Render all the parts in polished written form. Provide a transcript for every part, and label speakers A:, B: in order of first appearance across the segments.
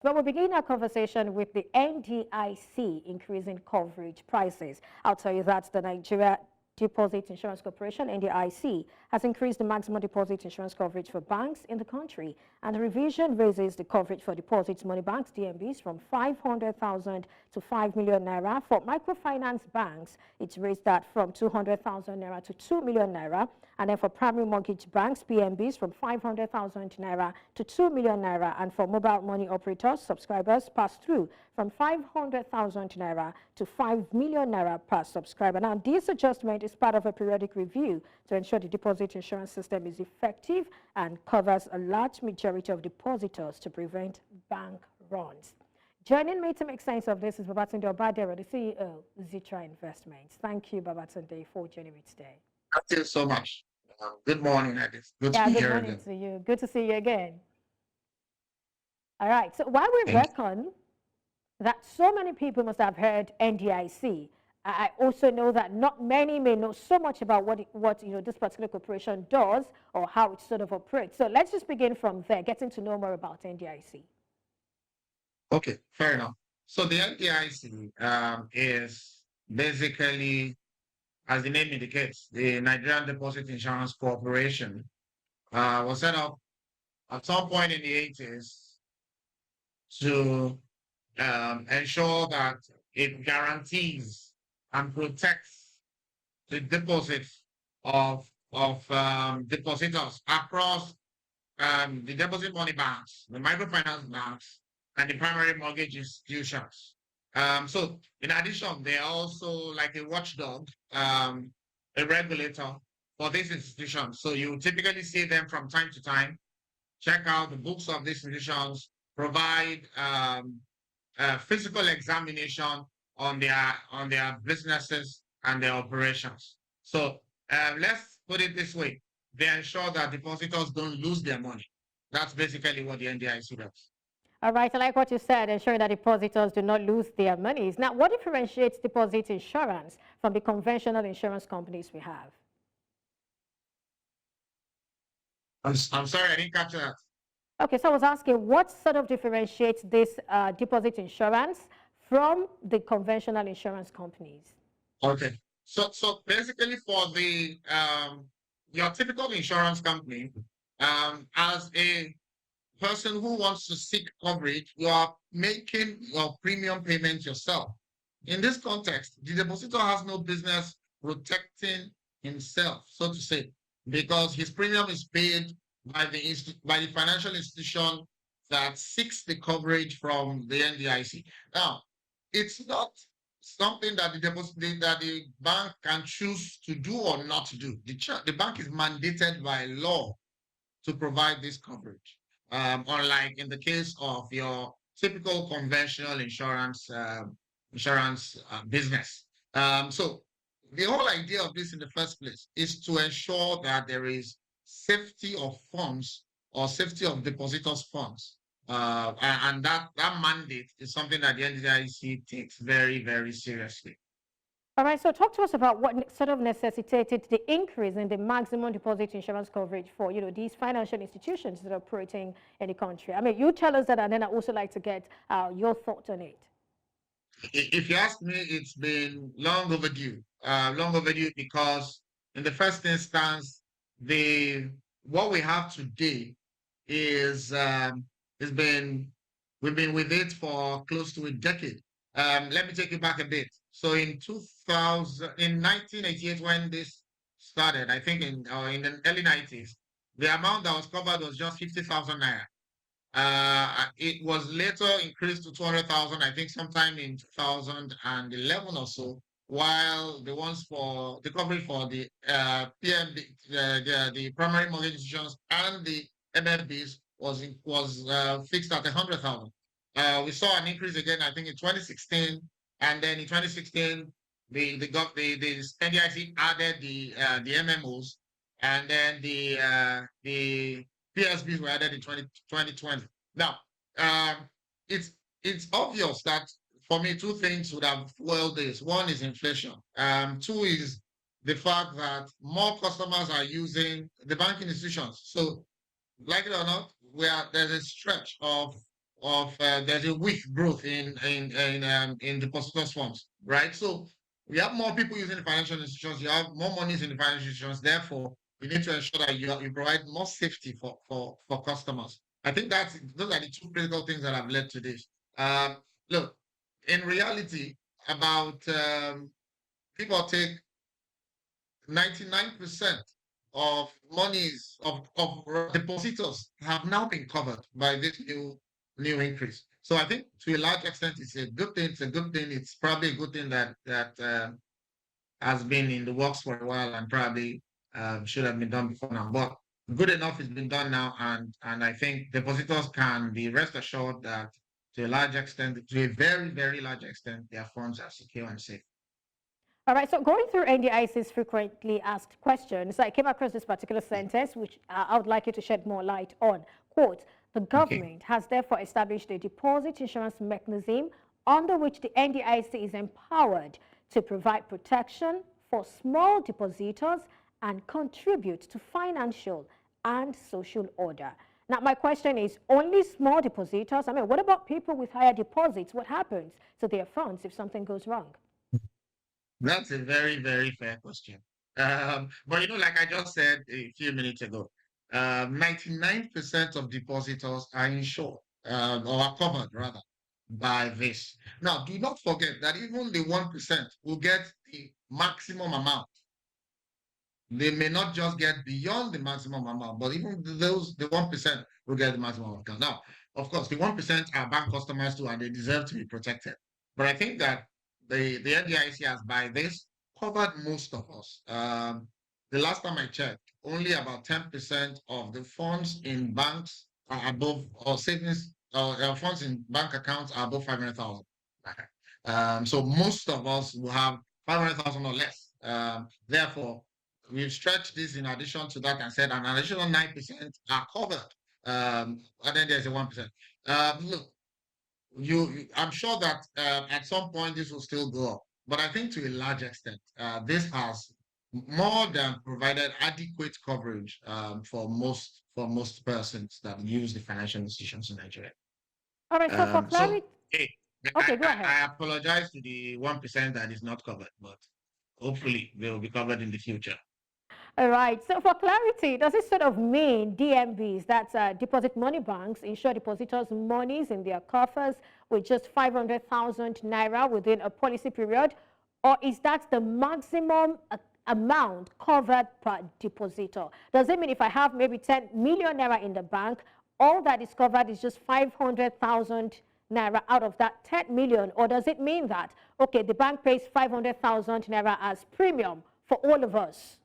A: But we'll begin our conversation with the NDIC increasing coverage prices. I'll tell you that the Nigeria Deposit Insurance Corporation, NDIC, has increased the maximum deposit insurance coverage for banks in the country. And the revision raises the coverage for deposits money banks, DMBs, from 500,000 to 5 million naira. For microfinance banks, it's raised that from 200,000 naira to 2 million naira. And then for primary mortgage banks, PMBs, from 500,000 naira to 2 million naira. And for mobile money operators, subscribers pass through from 500,000 naira to 5 million naira per subscriber. Now, this adjustment is part of a periodic review to ensure the deposit insurance system is effective and covers a large majority of depositors to prevent bank runs. Joining me to make sense of this is Babatunde Obadero, the CEO, Zitra Investments. Thank you, Babatunde, for joining me today.
B: Thank you so much. Good morning, Edith. Good to
A: Yeah,
B: be
A: good
B: here
A: morning
B: again.
A: to you. Good to see you again. All right, so while we
B: Thank
A: reckon that so many people must have heard NDIC, I also know that not many may know so much about what this particular corporation does or how it sort of operates. So let's just begin from there, getting to know more about NDIC.
B: Okay, fair enough. So the NDIC is basically, as the name indicates, the Nigerian Deposit Insurance Corporation was set up at some point in the 80s to ensure that it guarantees and protects the deposits of depositors across the deposit money banks, the microfinance banks, and the primary mortgage institutions. So in addition, they are also like a watchdog, a regulator for these institutions. So you typically see them from time to time, check out the books of these institutions, provide physical examination on their businesses and their operations. So let's put it this way: they ensure that depositors don't lose their money. That's basically what the NDIC does.
A: All right, I like what you said, ensuring that depositors do not lose their monies. Now, what differentiates deposit insurance from the conventional insurance companies we have?
B: I'm sorry, I didn't catch that.
A: Okay, so I was asking what sort of differentiates this deposit insurance from the conventional insurance companies?
B: Okay. So basically for the your typical insurance company, as a person who wants to seek coverage, you are making your premium payment yourself. In this context, the depositor has no business protecting himself, so to say, because his premium is paid by by the financial institution that seeks the coverage from the NDIC. Now, it's not something that that the bank can choose to do or not to do. The bank is mandated by law to provide this coverage. Unlike in the case of your typical conventional insurance business. So the whole idea of this in the first place is to ensure that there is safety of funds or safety of depositors' funds. And that mandate is something that the NDIC takes very, very seriously.
A: All right, so talk to us about what sort of necessitated the increase in the maximum deposit insurance coverage for, these financial institutions that are operating in the country. I mean, you tell us that, and then I also like to get your thoughts on it.
B: If you ask me, it's been long overdue because in the first instance, the what we have today is has been we've been with it for close to a decade. Let me take you back a bit. So in 1988, when this started, I think in the early 90s, the amount that was covered was just 50,000 naira. It was later increased to 200,000, I think sometime in 2011 or so, while the ones for the coverage for the PMB, the primary mortgage institutions and the MFBs was fixed at 100,000. We saw an increase again, I think in 2016, and then in 2016, the NDIC added the MMOs, and then the PSBs were added in 2020. Now, um, it's it's obvious that for me, two things would have fueled this. One is inflation. Two is the fact that more customers are using the banking institutions. So, like it or not, there's a stretch of there's a weak growth in depositors funds, right? So we have more people using the financial institutions. You have more monies in the financial institutions. Therefore, you need to ensure that you provide more safety for customers. I think those are the two critical things that have led to this. Um, Look, in reality, about people take 99% of monies of depositors have now been covered by this new increase. So I think to a large extent it's a good thing. It's a good thing. It's probably a good thing that has been in the works for a while and probably should have been done before now. But good enough it's been done now, and I think depositors can be rest assured that to a large extent, to a very, very large extent, their funds are secure and safe.
A: All right, so going through NDIC's frequently asked questions, I came across this particular sentence, which I would like you to shed more light on. Quote, the
B: Okay.
A: government has therefore established a deposit insurance mechanism under which the NDIC is empowered to provide protection for small depositors and contribute to financial and social order. Now, my question is, only small depositors? I mean, what about people with higher deposits? What happens to their funds if something goes wrong?
B: That's a very, very fair question. But like I just said a few minutes ago, 99% of depositors are insured, or are covered rather, by this. Now, do not forget that even the 1% will get the maximum amount. They may not just get beyond the maximum amount, but even the 1% will get the maximum amount. Now, of course, the 1% are bank customers too, and they deserve to be protected. But I think that the NDIC has by this covered most of us. The last time I checked, only about 10% of the funds in banks are above, or savings or funds in bank accounts are above 500,000. So most of us will have 500,000 or less. Therefore, we've stretched this in addition to that and said an additional 9% are covered. And then there's a 1%. Look, I'm sure that at some point this will still go up, but I think to a large extent, this has more than provided adequate coverage for most persons that use the financial institutions in Nigeria.
A: All right, so for
B: So
A: clarity,
B: hey,
A: okay, go ahead.
B: I apologize to the 1% that is not covered, but hopefully they will be covered in the future.
A: All right, so for clarity, does this sort of mean DMBs, that's deposit money banks, insure depositors' monies in their coffers with just 500,000 naira within a policy period? Or is that the maximum amount covered per depositor? Does it mean if I have maybe 10 million naira in the bank, all that is covered is just 500,000 naira out of that 10 million? Or does it mean that, okay, the bank pays 500,000 naira as premium for all of us?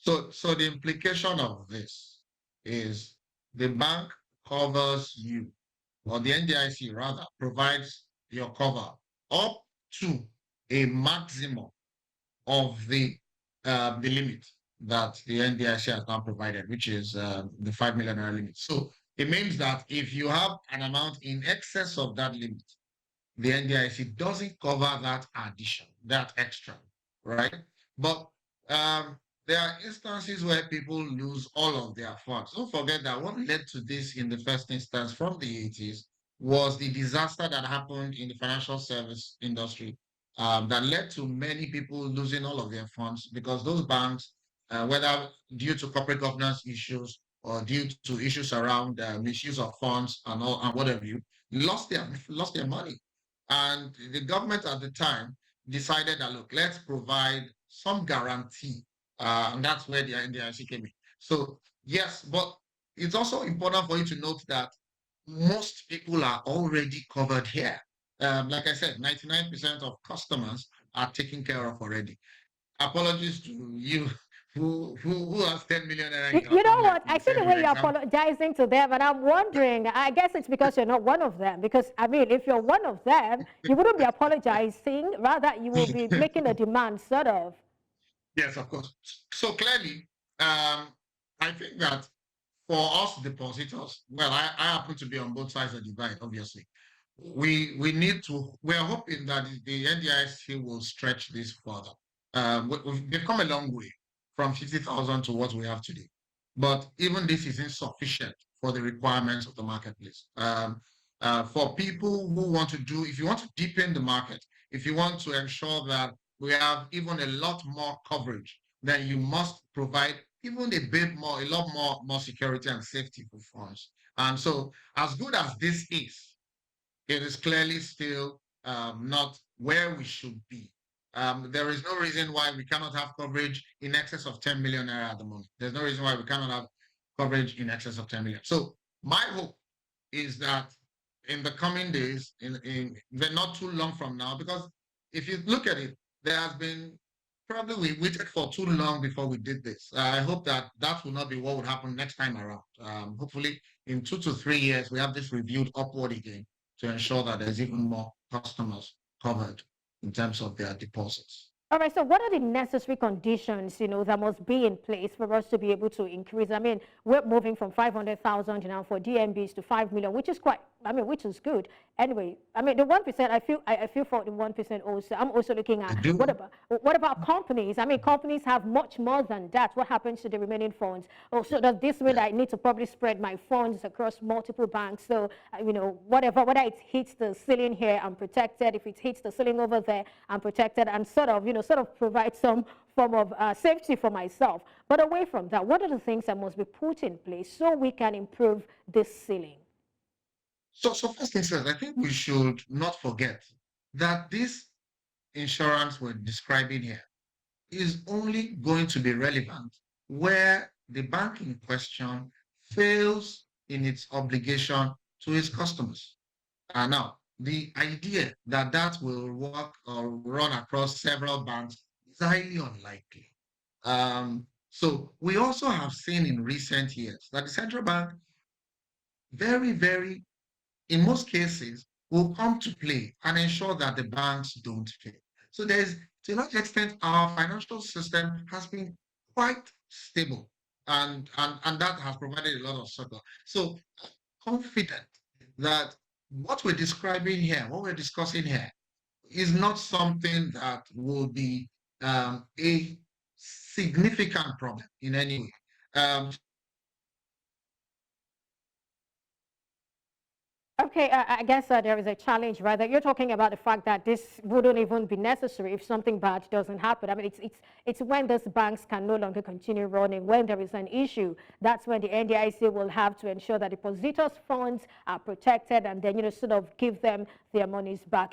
B: So the implication of this is the bank covers you, or the NDIC rather provides your cover up to a maximum of the limit that the NDIC has now provided, which is the 5 million naira limit. So it means that if you have an amount in excess of that limit, the NDIC doesn't cover that addition, that extra, right? But um, there are instances where people lose all of their funds. Don't forget that what led to this in the first instance from the 80s was the disaster that happened in the financial service industry, that led to many people losing all of their funds because those banks, whether due to corporate governance issues or due to issues around misuse of funds and all and whatever you, lost their money. And the government at the time decided that, look, let's provide some guarantee. And that's where the NDIC came in. So, yes, but it's also important for you to note that most people are already covered here. Like I said, 99% of customers are taken care of already. Apologies to you who has 10 million naira in your
A: You know
B: account, like
A: what? I
B: you
A: see
B: said
A: the
B: in your
A: way you're
B: example.
A: apologizing to them, and I'm wondering, I guess it's because you're not one of them. Because, I mean, if you're one of them, you wouldn't be apologizing. Rather, you will be making a demand, sort of.
B: Yes, of course. So clearly, I think that for us depositors, well, I happen to be on both sides of the divide, obviously. We're hoping that the NDIC will stretch this further. They've come a long way from 50,000 to what we have today. But even this is insufficient for the requirements of the marketplace. For people who want to do, if you want to deepen the market, if you want to ensure that we have even a lot more coverage, then you must provide even a bit more, a lot more security and safety for funds. And so, as good as this is, it is clearly still not where we should be. There is no reason why we cannot have coverage in excess of 10 million naira at the moment. There's no reason why we cannot have coverage in excess of 10 million. So my hope is that in the coming days, in not too long from now, because if you look at it, there has been probably we waited for too long before we did this. I hope that that will not be what would happen next time around. Hopefully, in 2 to 3 years, we have this reviewed upward again to ensure that there's even more customers covered in terms of their deposits.
A: All right, so what are the necessary conditions, that must be in place for us to be able to increase? I mean, we're moving from 500,000 now for DMBs to 5 million, which is which is good. Anyway, I mean, the 1%, I feel for the 1% also. I'm also looking at what about companies? I mean, companies have much more than that. What happens to the remaining funds? Also, does this mean that I need to probably spread my funds across multiple banks? So, whether it hits the ceiling here, I'm protected. If it hits the ceiling over there, I'm protected, and sort of provide some form of safety for myself. But away from that, what are the things that must be put in place so we can improve this ceiling?
B: So first things first, I think we should not forget that this insurance we're describing here is only going to be relevant where the bank in question fails in its obligation to its customers. Now, the idea that that will work or run across several banks is highly unlikely. So we also have seen in recent years that the central bank very, very, in most cases, will come to play and ensure that the banks don't fail. So there's, to a large extent, our financial system has been quite stable, and that has provided a lot of support. So confident that what we're describing here, what we're discussing here, is not something that will be a significant problem in any way.
A: Okay, I guess there is a challenge, right? That you're talking about the fact that this wouldn't even be necessary if something bad doesn't happen. I mean, it's when those banks can no longer continue running, when there is an issue, that's when the NDIC will have to ensure that depositors' funds are protected and then, sort of give them their monies back.